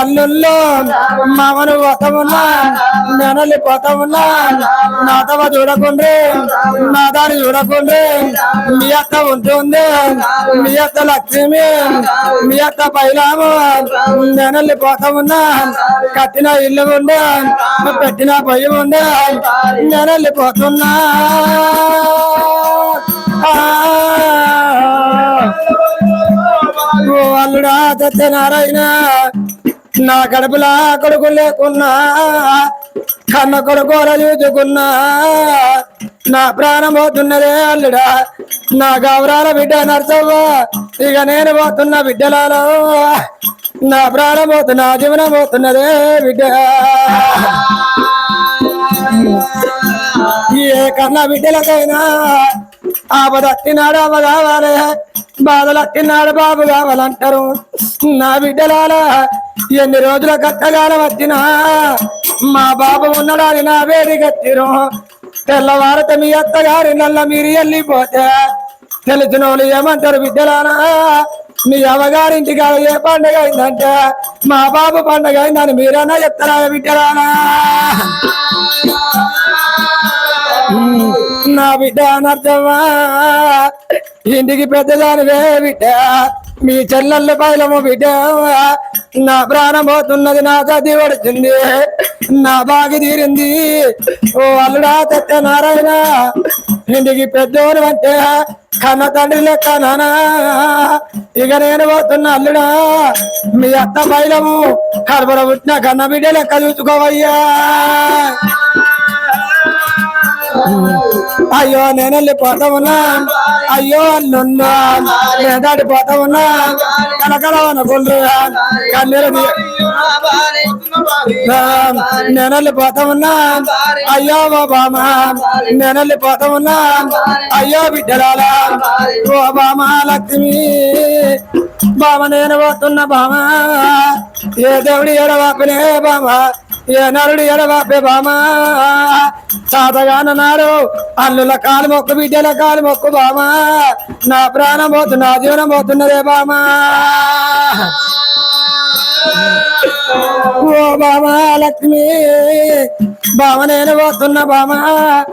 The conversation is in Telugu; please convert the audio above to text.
అల్లుల్లో మామను పోతామున్నా నెనల్లి పోతామున్నా నా తవ చూడకుండ్రి నా దారి చూడకుండ్రి మీ అత్త ఉంటుంది మీ అత్త లక్ష్మి మీ అత్త పైలాము నెనల్లి పోతామున్నా కట్టిన ఇల్లు ఉండే పెట్టిన పొయ్యి ఉండే నెనల్లి పోతున్నా అల్లుడా సత్యనారాయణ నా కడుపులా కొడుకు లేకున్నా కన్న కొడుకోర చూసుకున్నా నా ప్రాణం పోతున్నదే అల్లుడా నా గౌరాల బిడ్డ నర్సవ్వ ఇక నేను పోతున్న బిడ్డలలో నా ప్రాణం పోతున్నా జీవనం పోతున్నదే బిడ్డ ఏ కన్న బిడ్డలకైనా ఆపదట్టినాడు అవ్వ కావాలి బాధలట్టినాడు బాబు కావాలంటారు నా బిడ్డలాల ఎన్ని రోజుల కట్టగాల వచ్చినా మా బాబు ఉన్నాడని నా వేడి కట్టిరు తెల్లవారత మీ అత్తగారి నల్ల మీరు వెళ్ళిపోతే తెలిసిన వాళ్ళు ఏమంటారు బిడ్డలానా మీ అవ్వగారింటికి ఏ పండుగ అయిందంటే మా బాబు పండుగ అయిందని మీరన్నా చెప్తారా బిడ్డలానా నా బిడ్డ అనర్థమా ఇంటికి పెద్దదానివే బిడ్డ మీ చెల్లెళ్ళ పైలము బిడ్డ నా ప్రాణం పోతున్నది నా చది పడుతుంది నా బాగి తీరింది ఓ అల్లుడా సత్యనారాయణ ఇంటికి పెద్దోడు అంటే కన్న తండ్రి లెక్క నానా ఇక నేను పోతున్నా అల్లుడా మీ అత్త పైలము కడపడ పుట్టిన కన్న బిడ్డ లెక్క చూసుకోవయ్యా అయ్యో నేను వెళ్ళిపోతావున్నా అయ్యో అల్లున్నా నేను దాటిపోతావున్నా కలకల అనుకుంటు కన్నీరు నేను వెళ్ళిపోతావున్నా అయ్యో ఓ బామ నేను వెళ్ళిపోతావున్నా అయ్యో బిడ్డలాలా ఓ బామ లక్ష్మి బామ నేను పోతున్నా బామ ఏ దేవుడి ఎడవాపినే బామ ఏ నరుడు ఎడవాపే బామ సాతగానన్నాడు అల్లుల కాలు మొక్కు బిడ్డల కాలు మొక్కు బామా నా ప్రాణం పోతు నా జీవనం పోతున్నదే బామా ఓ బామా లక్ష్మి బామ నేను పోతున్నా బామా